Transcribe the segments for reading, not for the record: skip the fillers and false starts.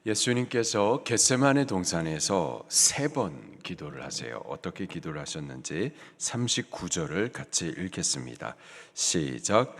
예수님께서 겟세마네 동산에서 3번 기도를 하세요. 어떻게 기도를 하셨는지 39절을 같이 읽겠습니다. 시작.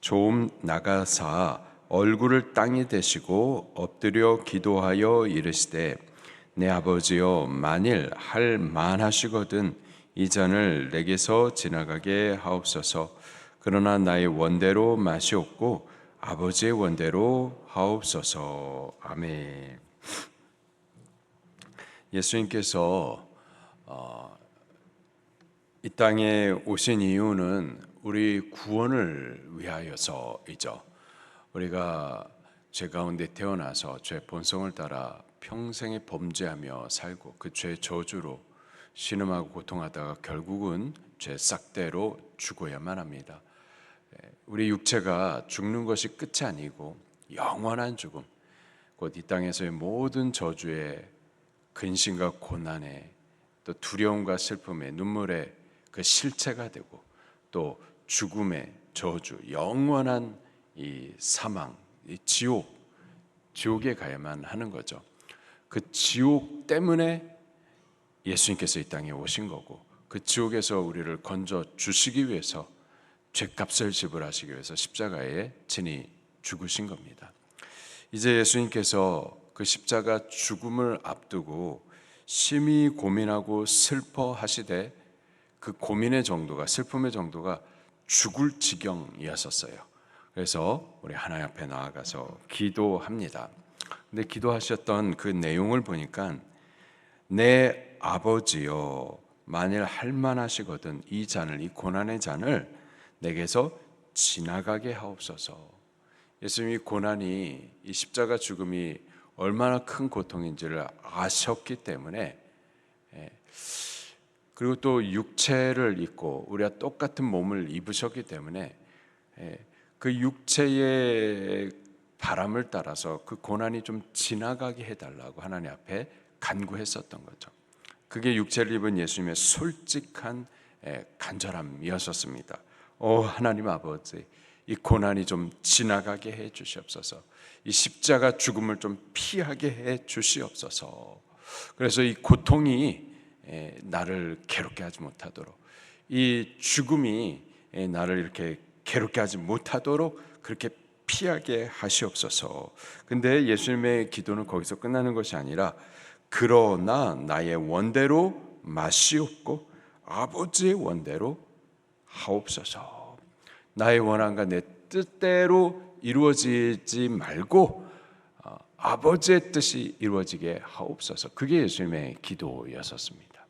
좀 나가사 얼굴을 땅에 대시고 엎드려 기도하여 이르시되 내 아버지여, 만일 할 만하시거든 이 잔을 내게서 지나가게 하옵소서. 그러나 나의 원대로 마시옵고 아버지의 원대로 하옵소서. 아멘. 예수님께서 이 땅에 오신 이유는 우리 구원을 위하여서이죠. 우리가 죄 가운데 태어나서 죄 본성을 따라 평생에 범죄하며 살고 그 죄의 저주로 신음하고 고통하다가 결국은 죄 싹대로 죽어야만 합니다. 우리 육체가 죽는 것이 끝이 아니고 영원한 죽음, 곧 이 땅에서의 모든 저주의 근심과 고난에 또 두려움과 슬픔의 눈물의 그 실체가 되고 또 죽음의 저주, 영원한 이 사망, 이 지옥에 가야만 하는 거죠. 그 지옥 때문에 예수님께서 이 땅에 오신 거고, 그 지옥에서 우리를 건져 주시기 위해서 죄값을 지불하시기 위해서 십자가에 친히 죽으신 겁니다. 이제 예수님께서 그 십자가 죽음을 앞두고 심히 고민하고 슬퍼하시되 그 고민의 정도가, 슬픔의 정도가 죽을 지경이었었어요. 그래서 우리 하나님 앞에 나아가서 기도합니다. 근데 기도하셨던 그 내용을 보니까 내 아버지여, 만일 할만하시거든 이 잔을, 이 고난의 잔을 내게서 지나가게 하옵소서. 예수님이 고난이, 이 십자가 죽음이 얼마나 큰 고통인지를 아셨기 때문에, 그리고 또 육체를 입고 우리와 똑같은 몸을 입으셨기 때문에 그 육체의 바람을 따라서 그 고난이 좀 지나가게 해달라고 하나님 앞에 간구했었던 거죠. 그게 육체를 입은 예수님의 솔직한 간절함이었습니다. 하나님 아버지, 이 고난이 좀 지나가게 해 주시옵소서. 이 십자가 죽음을 좀 피하게 해 주시옵소서. 그래서 이 고통이 나를 괴롭게 하지 못하도록, 이 죽음이 나를 이렇게 괴롭게 하지 못하도록 그렇게 피하게 하시옵소서. 근데 예수님의 기도는 거기서 끝나는 것이 아니라 그러나 나의 원대로 마시옵고 아버지의 원대로 하옵소서. 나의 원함과 내 뜻대로 이루어지지 말고 아버지의 뜻이 이루어지게 하옵소서. 그게 예수님의 기도였었습니다.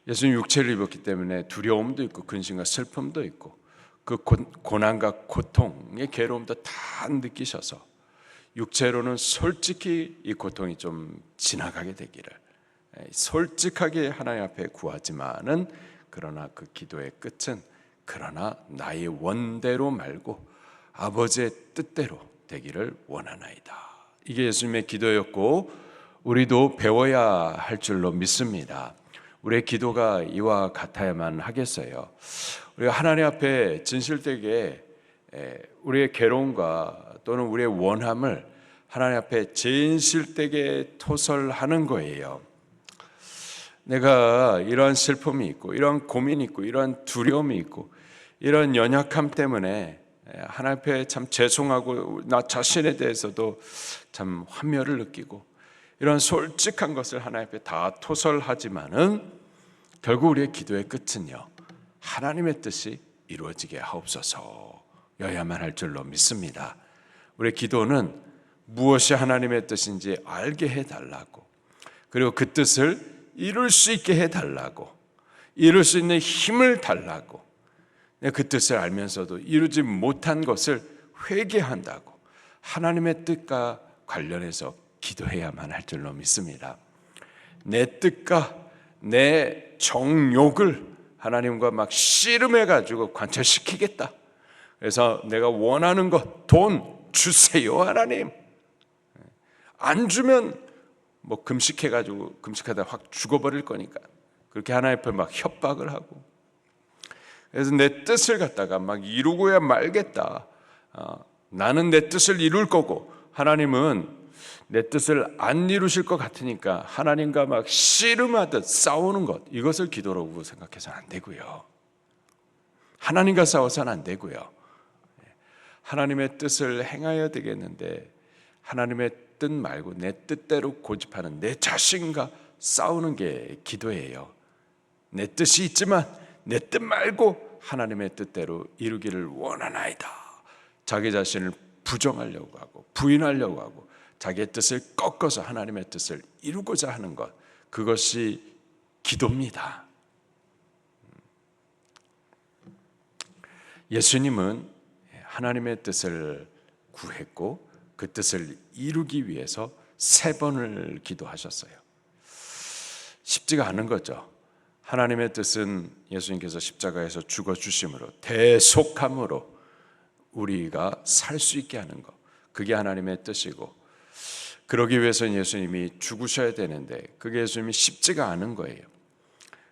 예수님 육체를 입었기 때문에 두려움도 있고 근심과 슬픔도 있고 그 고난과 고통의 괴로움도 다 느끼셔서 육체로는 솔직히 이 고통이 좀 지나가게 되기를 솔직하게 하나님 앞에 구하지만은, 그러나 그 기도의 끝은 그러나 나의 원대로 말고 아버지의 뜻대로 되기를 원하나이다. 이게 예수님의 기도였고 우리도 배워야 할 줄로 믿습니다. 우리의 기도가 이와 같아야만 하겠어요. 우리가 하나님 앞에 진실되게 우리의 괴로움과 또는 우리의 원함을 하나님 앞에 진실되게 토설하는 거예요. 내가 이러한 슬픔이 있고 이러한 고민이 있고 이러한 두려움이 있고 이런 연약함 때문에 하나님 앞에 참 죄송하고 나 자신에 대해서도 참 환멸을 느끼고 이런 솔직한 것을 하나님 앞에 다 토설하지만은 결국 우리의 기도의 끝은요, 하나님의 뜻이 이루어지게 하옵소서여야만 할 줄로 믿습니다. 우리의 기도는 무엇이 하나님의 뜻인지 알게 해달라고, 그리고 그 뜻을 이룰 수 있게 해달라고, 이룰 수 있는 힘을 달라고, 그 뜻을 알면서도 이루지 못한 것을 회개한다고 하나님의 뜻과 관련해서 기도해야만 할 줄로 믿습니다. 내 뜻과 내 정욕을 하나님과 막 씨름해가지고 관철시키겠다. 그래서 내가 원하는 것, 돈 주세요 하나님. 안 주면 뭐 금식해가지고 금식하다 확 죽어버릴 거니까 그렇게 하나님 앞에 막 협박을 하고, 그래서 내 뜻을 갖다가 막 이루고야 말겠다. 나는 내 뜻을 이룰 거고 하나님은 내 뜻을 안 이루실 것 같으니까 하나님과 막 씨름하듯 싸우는 것, 이것을 기도라고 생각해서는 안 되고요. 하나님과 싸워서는 안 되고요. 하나님의 뜻을 행하여야 되겠는데 하나님의 뜻 말고 내 뜻대로 고집하는 내 자신과 싸우는 게 기도예요. 내 뜻이 있지만 내 뜻 말고 하나님의 뜻대로 이루기를 원하나이다. 자기 자신을 부정하려고 하고 부인하려고 하고 자기의 뜻을 꺾어서 하나님의 뜻을 이루고자 하는 것, 그것이 기도입니다. 예수님은 하나님의 뜻을 구했고 그 뜻을 이루기 위해서 3번을 기도하셨어요. 쉽지가 않은 거죠. 하나님의 뜻은 예수님께서 십자가에서 죽어주심으로 대속함으로 우리가 살 수 있게 하는 것, 그게 하나님의 뜻이고, 그러기 위해서는 예수님이 죽으셔야 되는데 그게 예수님이 쉽지가 않은 거예요.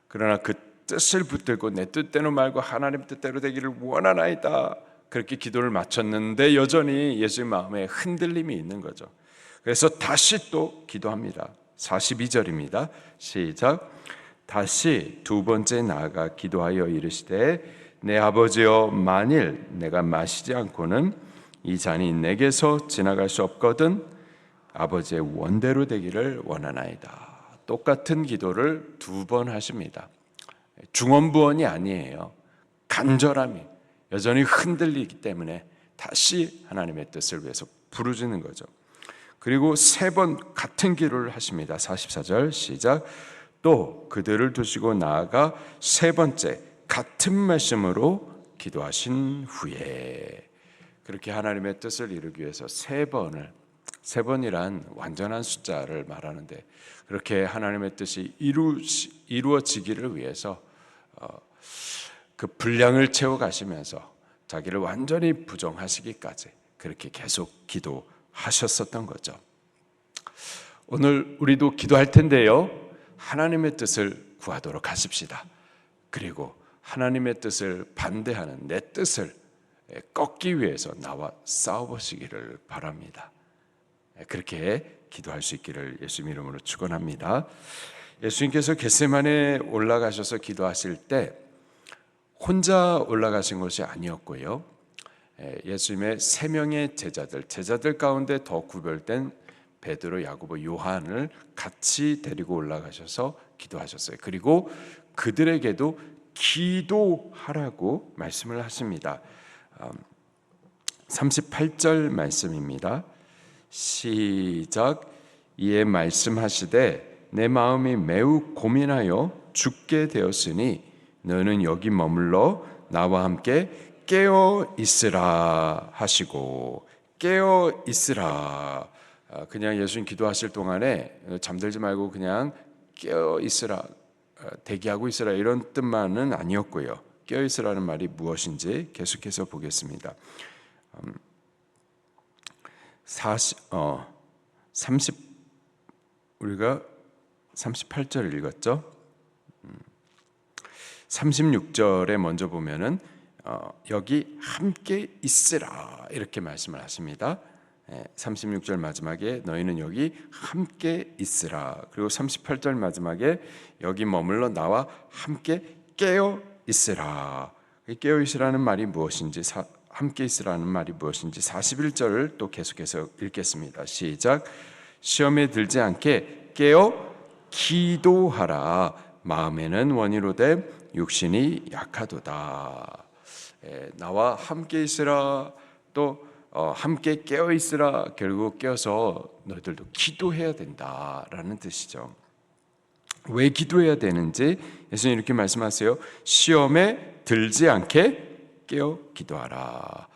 그러나 그 뜻을 붙들고 내 뜻대로 말고 하나님 뜻대로 되기를 원하나이다, 그렇게 기도를 마쳤는데 여전히 예수님 마음에 흔들림이 있는 거죠. 그래서 다시 또 기도합니다. 42절입니다. 시작. 다시 2번째 나아가 기도하여 이르시되 내 아버지여, 만일 내가 마시지 않고는 이 잔이 내게서 지나갈 수 없거든 아버지의 원대로 되기를 원하나이다. 똑같은 기도를 2번 하십니다. 중언부언이 아니에요. 간절함이 여전히 흔들리기 때문에 다시 하나님의 뜻을 위해서 부르짖는 거죠. 그리고 3번 같은 기도를 하십니다. 44절 시작. 또 그들을 두시고 나아가 3번째 같은 말씀으로 기도하신 후에, 그렇게 하나님의 뜻을 이루기 위해서 3번이란 완전한 숫자를 말하는데, 그렇게 하나님의 뜻이 이루어지기를 위해서 그 분량을 채워가시면서 자기를 완전히 부정하시기까지 그렇게 계속 기도하셨었던 거죠. 오늘 우리도 기도할 텐데요, 하나님의 뜻을 구하도록 하십시다. 그리고 하나님의 뜻을 반대하는 내 뜻을 꺾기 위해서 나와 싸워보시기를 바랍니다. 그렇게 기도할 수 있기를 예수님 이름으로 축원합니다. 예수님께서 겟세마네에 올라가셔서 기도하실 때 혼자 올라가신 것이 아니었고요, 예수님의 3명의 제자들 가운데 더 구별된 베드로, 야고보, 요한을 같이 데리고 올라가셔서 기도하셨어요. 그리고 그들에게도 기도하라고 말씀을 하십니다. 38절 말씀입니다. 시작. 이에 말씀하시되 내 마음이 매우 고민하여 죽게 되었으니 너는 여기 머물러 나와 함께 깨어 있으라 하시고, 깨어 있으라, 그냥 예수님 기도하실 동안에 잠들지 말고 그냥 깨어 있으라, 대기하고 있으라, 이런 뜻만은 아니었고요. 깨어 있으라는 말이 무엇인지 계속해서 보겠습니다. 30 우리가 38절 읽었죠? 36절에 먼저 보면은 여기 함께 있으라 이렇게 말씀을 하십니다. 36절 마지막에 너희는 여기 함께 있으라, 그리고 38절 마지막에 여기 머물러 나와 함께 깨어 있으라. 깨어 있으라는 말이 무엇인지, 함께 있으라는 말이 무엇인지 41절을 또 계속해서 읽겠습니다. 시작. 시험에 들지 않게 깨어 기도하라. 마음에는 원이로되 육신이 약하도다. 나와 함께 있으라, 또 함께 깨어 있으라, 결국 깨어서 너희들도 기도해야 된다라는 뜻이죠. 왜 기도해야 되는지 예수님 이렇게 말씀하세요. 시험에 들지 않게 깨어 기도하라.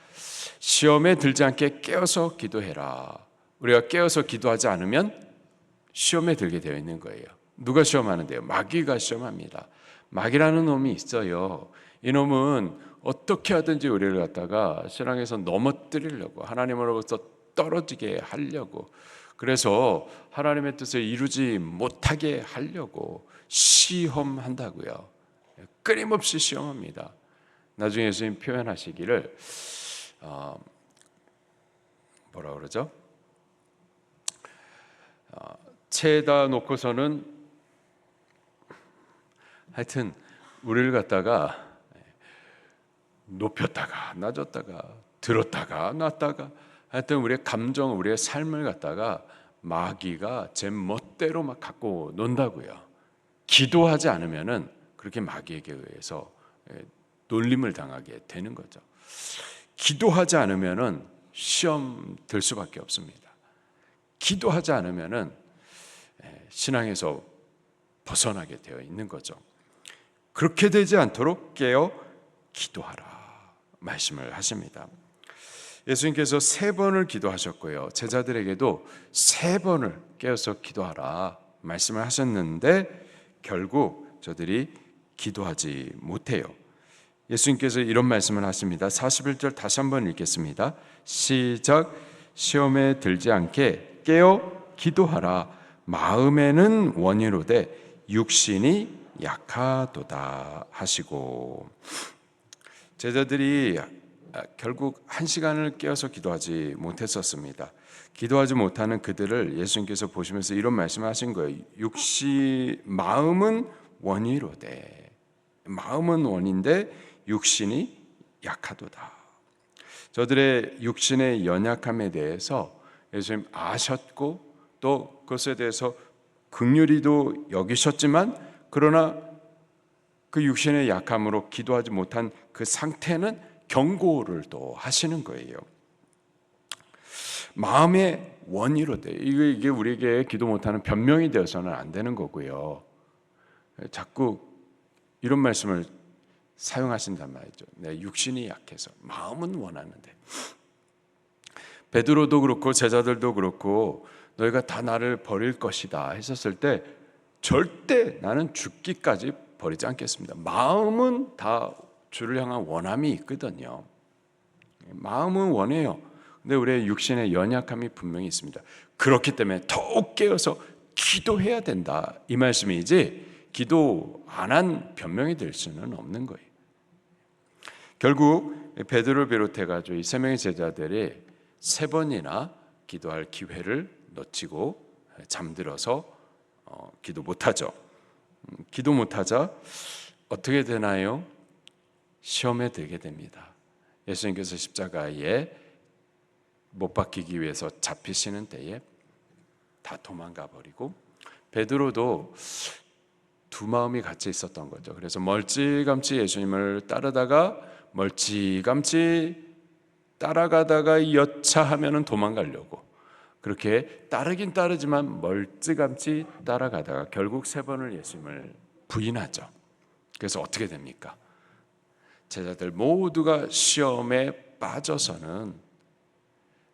시험에 들지 않게 깨어서 기도해라. 우리가 깨어서 기도하지 않으면 시험에 들게 되어 있는 거예요. 누가 시험하는데요? 마귀가 시험합니다. 마귀라는 놈이 있어요. 이 놈은 어떻게 하든지 우리를 갖다가 신앙에서 넘어뜨리려고, 하나님으로부터 떨어지게 하려고, 그래서 하나님의 뜻을 이루지 못하게 하려고 시험한다고요. 끊임없이 시험합니다. 나중에 예수님 표현하시기를 뭐라 그러죠? 채에다 놓고서는 하여튼 우리를 갖다가 높였다가 낮았다가 들었다가 놨다가 하여튼 우리의 감정, 우리의 삶을 갖다가 마귀가 제 멋대로 막 갖고 논다고요. 기도하지 않으면은 그렇게 마귀에게 의해서 놀림을 당하게 되는 거죠. 기도하지 않으면은 시험 들 수밖에 없습니다. 기도하지 않으면은 신앙에서 벗어나게 되어 있는 거죠. 그렇게 되지 않도록 깨어 기도하라 말씀을 하십니다. 예수님께서 3번을 기도하셨고요. 제자들에게도 3번을 깨어서 기도하라 말씀을 하셨는데 결국 저들이 기도하지 못해요. 예수님께서 이런 말씀을 하십니다. 41절 다시 한번 읽겠습니다. 시작. 시험에 들지 않게 깨어 기도하라. 마음에는 원이로되 육신이 약하도다 하시고, 제자들이 결국 1시간을 깨어서 기도하지 못했었습니다. 기도하지 못하는 그들을 예수님께서 보시면서 이런 말씀을 하신 거예요. 마음은 원이로되, 마음은 원인데 육신이 약하도다. 저들의 육신의 연약함에 대해서 예수님 아셨고 또 그것에 대해서 긍휼히도 여기셨지만, 그러나 그 육신의 약함으로 기도하지 못한 그 상태는 경고를 또 하시는 거예요. 마음의 원이로되, 이게 우리에게 기도 못하는 변명이 되어서는 안 되는 거고요. 자꾸 이런 말씀을 사용하신단 말이죠. 내 육신이 약해서, 마음은 원하는데. 베드로도 그렇고 제자들도 그렇고 너희가 다 나를 버릴 것이다 했었을 때 절대 나는 죽기까지 버리지 않겠습니다. 마음은 다 주를 향한 원함이 있거든요. 마음은 원해요. 근데 우리의 육신의 연약함이 분명히 있습니다. 그렇기 때문에 더욱 깨어서 기도해야 된다 이 말씀이지, 기도 안 한 변명이 될 수는 없는 거예요. 결국 베드로를 비롯해 가지고 이 3명의 제자들이 3번이나 기도할 기회를 놓치고 잠들어서 기도 못하죠. 기도 못하자 어떻게 되나요? 시험에 들게 됩니다. 예수님께서 십자가에 못 박히기 위해서 잡히시는 때에 다 도망가 버리고, 베드로도 두 마음이 같이 있었던 거죠. 그래서 멀찌감치 예수님을 따르다가 멀찌감치 따라가다가 여차하면은 도망가려고, 그렇게 따르긴 따르지만 멀찌감치 따라가다가 결국 3번을 예수님을 부인하죠. 그래서 어떻게 됩니까? 제자들 모두가 시험에 빠져서는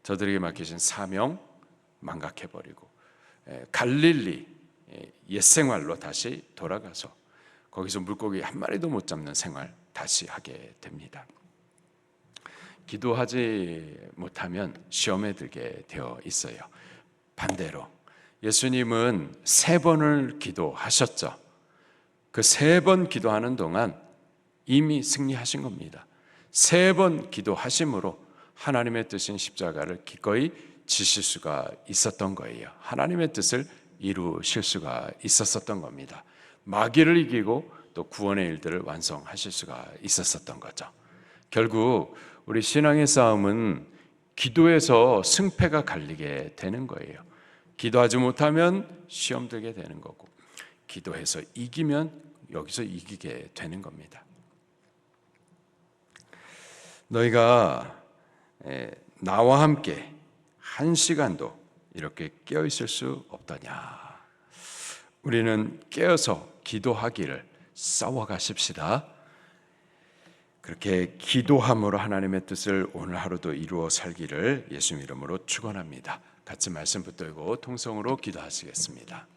저들에게 맡기신 사명 망각해버리고 갈릴리 옛 생활로 다시 돌아가서 거기서 물고기 한 마리도 못 잡는 생활 다시 하게 됩니다. 기도하지 못하면 시험에 들게 되어 있어요. 반대로 예수님은 3번을 기도하셨죠. 그 3번 기도하는 동안 이미 승리하신 겁니다. 3번 기도하심으로 하나님의 뜻인 십자가를 기꺼이 지실 수가 있었던 거예요. 하나님의 뜻을 이루실 수가 있었던 겁니다. 마귀를 이기고 또 구원의 일들을 완성하실 수가 있었던 거죠. 결국 우리 신앙의 싸움은 기도에서 승패가 갈리게 되는 거예요. 기도하지 못하면 시험 들게 되는 거고, 기도해서 이기면 여기서 이기게 되는 겁니다. 너희가 나와 함께 1시간도 이렇게 깨어 있을 수 없더냐. 우리는 깨어서 기도하기를 싸워가십시다. 그렇게 기도함으로 하나님의 뜻을 오늘 하루도 이루어 살기를 예수님 이름으로 축원합니다. 같이 말씀 붙들고 통성으로 기도하시겠습니다.